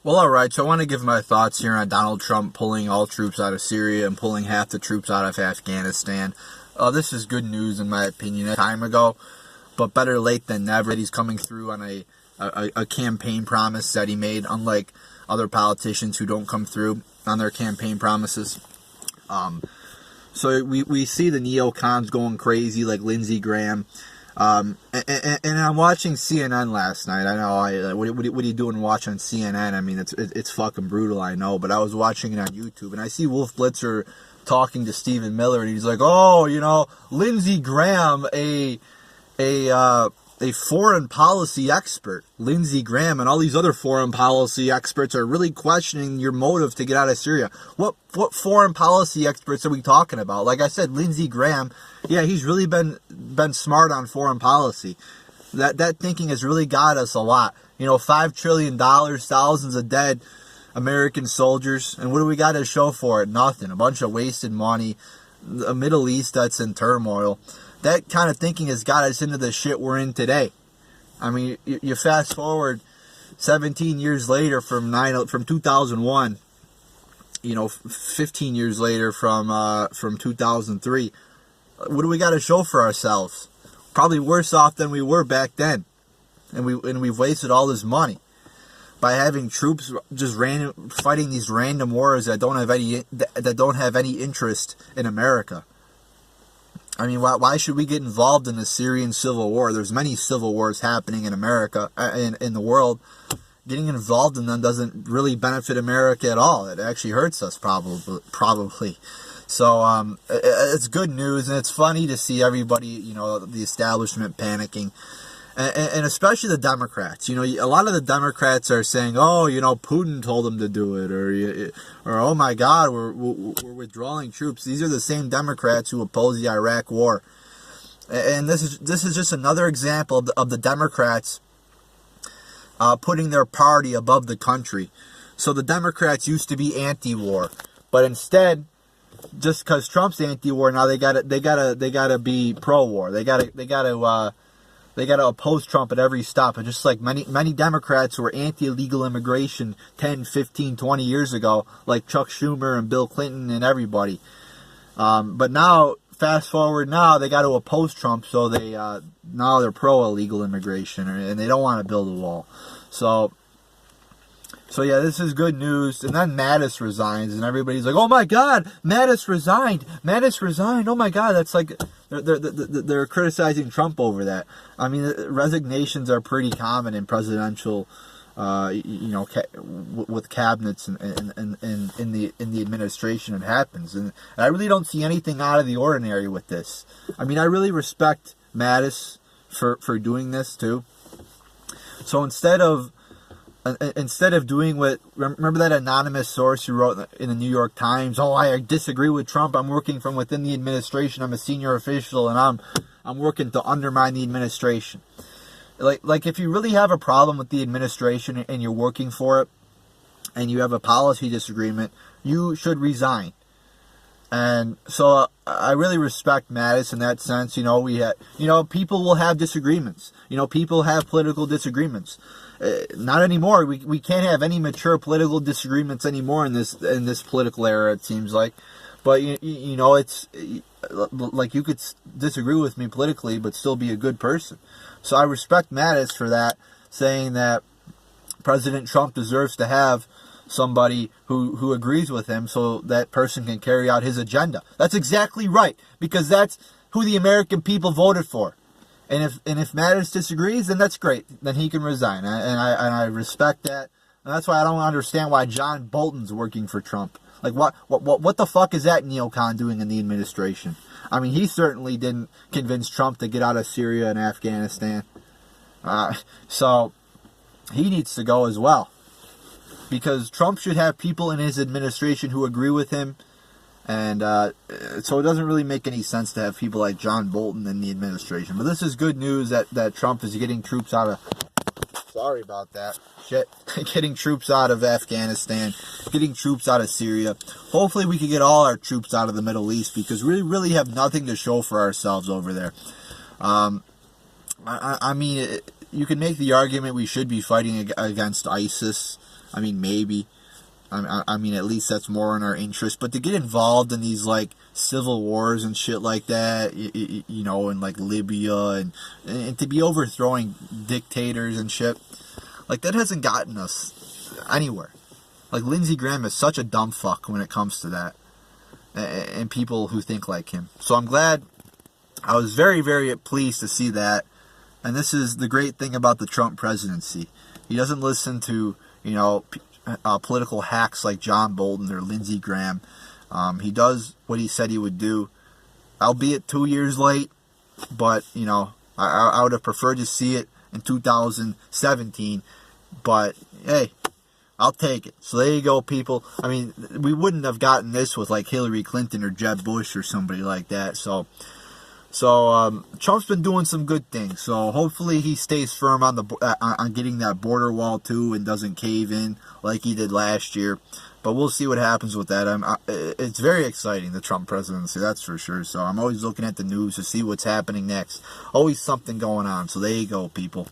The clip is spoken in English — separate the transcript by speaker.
Speaker 1: Well, all right, so I want to give my thoughts here on Donald Trump pulling all troops out of Syria and pulling half the troops out of Afghanistan. This is good news, in my opinion, a time ago, but better late than never. He's coming through on a campaign promise that he made, unlike other politicians who don't come through on their campaign promises. So we see the neocons going crazy, like Lindsey Graham. And I'm watching CNN last night. I know, what are you doing watching CNN? I mean, it's fucking brutal, I know, but I was watching it on YouTube, and I see Wolf Blitzer talking to Stephen Miller, and he's like, oh, Lindsey Graham, a foreign policy expert, Lindsey Graham, and all these other foreign policy experts are really questioning your motive to get out of Syria. What foreign policy experts are we talking about? Like I said, Lindsey Graham, yeah, he's really been smart on foreign policy. That thinking has really got us a lot. $5 trillion, thousands of dead American soldiers, and what do we got to show for it? Nothing. A bunch of wasted money. A Middle East that's in turmoil. That kind of thinking has got us into the shit we're in today. I mean, you fast forward 17 years later from 2001, 15 years later from 2003. What do we got to show for ourselves? Probably worse off than we were back then, and we've wasted all this money by having troops just fighting these random wars that don't have any interest in America. I mean, why should we get involved in the Syrian civil war? There's many civil wars happening in America, in the world. Getting involved in them doesn't really benefit America at all. It actually hurts us, probably. So it's good news, and it's funny to see everybody, the establishment panicking. And especially the Democrats. A lot of the Democrats are saying, oh, Putin told them to do it, or oh my God, we're withdrawing troops. These are the same Democrats who oppose the Iraq war. And this is just another example of the Democrats putting their party above the country. So the Democrats used to be anti-war, but instead, just because Trump's anti-war, now they gotta be pro-war. They gotta oppose Trump at every stop. And just like many Democrats who were anti-illegal immigration 10, 15, 20 years ago, like Chuck Schumer and Bill Clinton and everybody. But now, fast forward now, they got to oppose Trump, so now they're pro-illegal immigration, and they don't want to build a wall. So yeah, this is good news. And then Mattis resigns, and everybody's like, "Oh my God, Mattis resigned! Mattis resigned! Oh my God!" That's like they're criticizing Trump over that. I mean, resignations are pretty common in presidential, with cabinets and in the administration. It happens, and I really don't see anything out of the ordinary with this. I mean, I really respect Mattis for doing this too. So instead of doing what, remember that anonymous source who wrote in the New York Times, oh, I disagree with Trump, I'm working from within the administration, I'm a senior official, and I'm working to undermine the administration. Like if you really have a problem with the administration and you're working for it, and you have a policy disagreement, you should resign. And so I really respect Mattis in that sense. People will have disagreements. People have political disagreements. Not anymore. We can't have any mature political disagreements anymore in this political era, it seems like. But it's like you could disagree with me politically, but still be a good person. So I respect Mattis for that, saying that President Trump deserves to have somebody who agrees with him, so that person can carry out his agenda. That's exactly right, because that's who the American people voted for. And if Mattis disagrees, then that's great. Then he can resign, and I respect that. And that's why I don't understand why John Bolton's working for Trump. Like what the fuck is that neocon doing in the administration? I mean, he certainly didn't convince Trump to get out of Syria and Afghanistan. So he needs to go as well, because Trump should have people in his administration who agree with him. And so it doesn't really make any sense to have people like John Bolton in the administration. But this is good news that Trump is getting troops out of... Sorry about that. Shit. Getting troops out of Afghanistan. Getting troops out of Syria. Hopefully we can get all our troops out of the Middle East, because we really have nothing to show for ourselves over there. I mean, you can make the argument we should be fighting against ISIS. I mean, maybe. I mean, at least that's more in our interest. But to get involved in these, like, civil wars and shit like that, you know, in, like, Libya, and to be overthrowing dictators and shit, like, that hasn't gotten us anywhere. Like, Lindsey Graham is such a dumb fuck when it comes to that, and people who think like him. So I'm glad. I was very, very pleased to see that. And this is the great thing about the Trump presidency. He doesn't listen to, you know, political hacks like John Bolton or Lindsey Graham. He does what he said he would do, albeit 2 years late. But, you know, I would have preferred to see it in 2017. But, hey, I'll take it. So there you go, people. I mean, we wouldn't have gotten this with, like, Hillary Clinton or Jeb Bush or somebody like that. So Trump's been doing some good things. So hopefully he stays firm on getting that border wall too, and doesn't cave in like he did last year. But we'll see what happens with that. It's very exciting, the Trump presidency, that's for sure. So I'm always looking at the news to see what's happening next. Always something going on. So there you go, people.